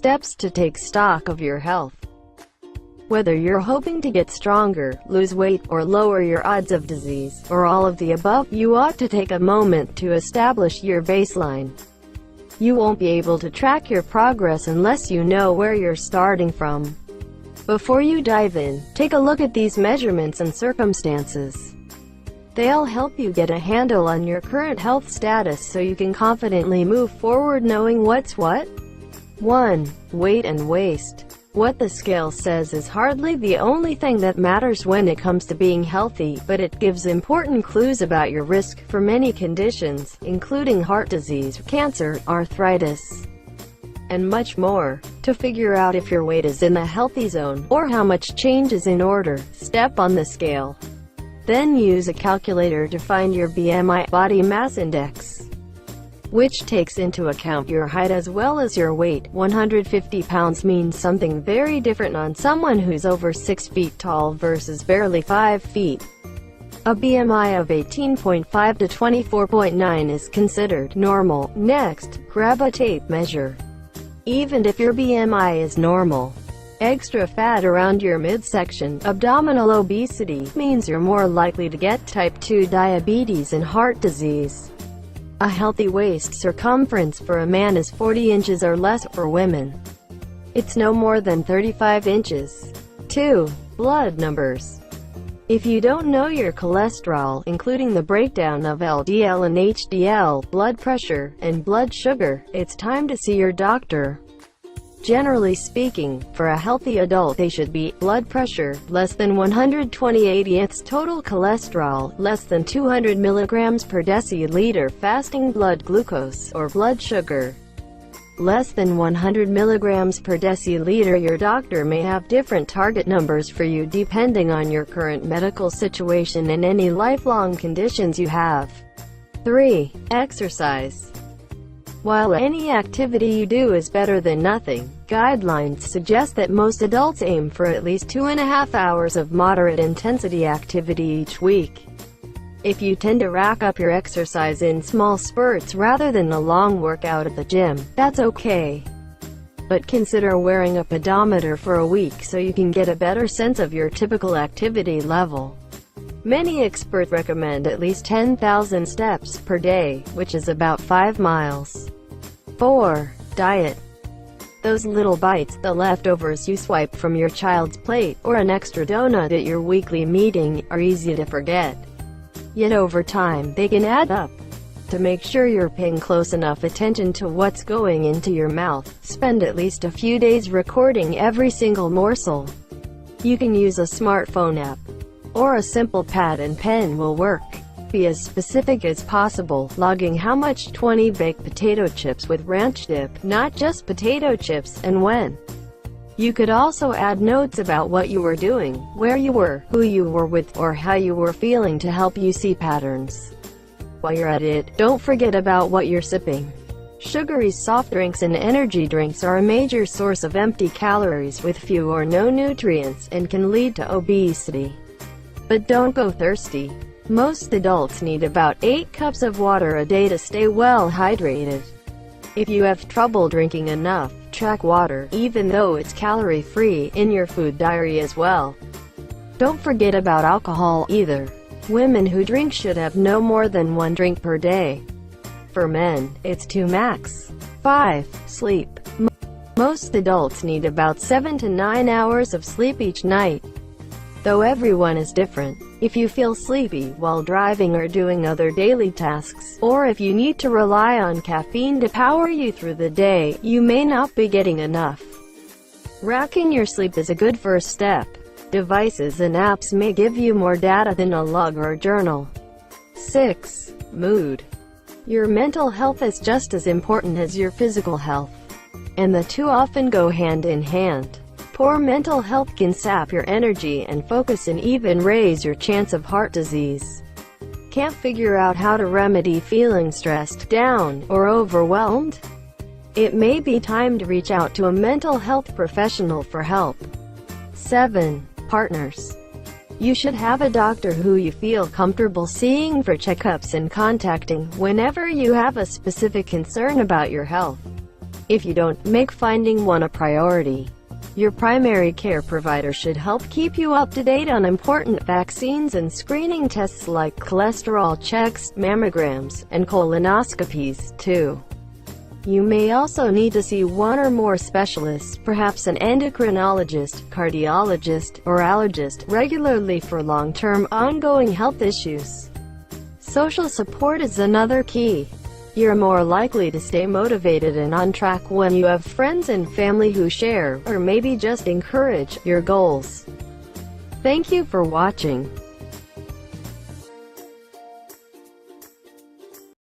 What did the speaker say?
steps to take stock of your health. Whether you're hoping to get stronger, lose weight, or lower your odds of disease, or all of the above, you ought to take a moment to establish your baseline. You won't be able to track your progress unless you know where you're starting from. Before you dive in, take a look at these measurements and circumstances. They'll help you get a handle on your current health status so you can confidently move forward knowing what's what. 1. Weight and waist. What the scale says is hardly the only thing that matters when it comes to being healthy, but it gives important clues about your risk for many conditions, including heart disease, cancer, arthritis, and much more. To figure out if your weight is in the healthy zone, or how much change is in order, step on the scale. Then use a calculator to find your BMI, body mass index, which takes into account your height as well as your weight. 150 pounds means something very different on someone who's over 6 feet tall versus barely 5 feet. A BMI of 18.5 to 24.9 is considered normal. Next, grab a tape measure. Even if your BMI is normal, extra fat around your midsection, abdominal obesity, means you're more likely to get type 2 diabetes and heart disease. A healthy waist circumference for a man is 40 inches or less for women. It's no more than 35 inches. 2. Blood numbers. If you don't know your cholesterol, including the breakdown of LDL and HDL, blood pressure, and blood sugar, it's time to see your doctor. Generally speaking, for a healthy adult they should be: blood pressure, less than 120/80ths; total cholesterol, less than 200 mg per deciliter; fasting blood glucose, or blood sugar, less than 100 mg per deciliter. Your doctor may have different target numbers for you depending on your current medical situation and any lifelong conditions you have. 3. Exercise. While any activity you do is better than nothing, guidelines suggest that most adults aim for at least 2.5 hours of moderate intensity activity each week. If you tend to rack up your exercise in small spurts rather than a long workout at the gym, that's okay. But consider wearing a pedometer for a week so you can get a better sense of your typical activity level. Many experts recommend at least 10,000 steps per day, which is about 5 miles. 4. Diet. Those little bites, the leftovers you swipe from your child's plate, or an extra donut at your weekly meeting, are easy to forget. Yet over time, they can add up. To make sure you're paying close enough attention to what's going into your mouth, spend at least a few days recording every single morsel. You can use a smartphone app, or a simple pad and pen will work. Be as specific as possible, logging how much 20 baked potato chips with ranch dip, not just potato chips, and when. You could also add notes about what you were doing, where you were, who you were with, or how you were feeling to help you see patterns. While you're at it, don't forget about what you're sipping. Sugary soft drinks and energy drinks are a major source of empty calories with few or no nutrients, and can lead to obesity. But don't go thirsty. Most adults need about 8 cups of water a day to stay well hydrated. If you have trouble drinking enough, track water, even though it's calorie-free, in your food diary as well. Don't forget about alcohol, either. Women who drink should have no more than 1 drink per day. For men, it's 2 max. 5. Sleep. Most adults need about 7 to 9 hours of sleep each night. Though everyone is different, if you feel sleepy while driving or doing other daily tasks, or if you need to rely on caffeine to power you through the day, you may not be getting enough. Tracking your sleep is a good first step. Devices and apps may give you more data than a log or journal. 6. Mood. Your mental health is just as important as your physical health, and the two often go hand in hand. Poor mental health can sap your energy and focus and even raise your chance of heart disease. Can't figure out how to remedy feeling stressed, down, or overwhelmed? It may be time to reach out to a mental health professional for help. 7. Partners. You should have a doctor who you feel comfortable seeing for checkups and contacting whenever you have a specific concern about your health. If you don't make finding one a priority, your primary care provider should help keep you up to date on important vaccines and screening tests like cholesterol checks, mammograms, and colonoscopies, too. You may also need to see one or more specialists, perhaps an endocrinologist, cardiologist, or allergist, regularly for long-term, ongoing health issues. Social support is another key. You're more likely to stay motivated and on track when you have friends and family who share, or maybe just encourage, your goals. Thank you for watching.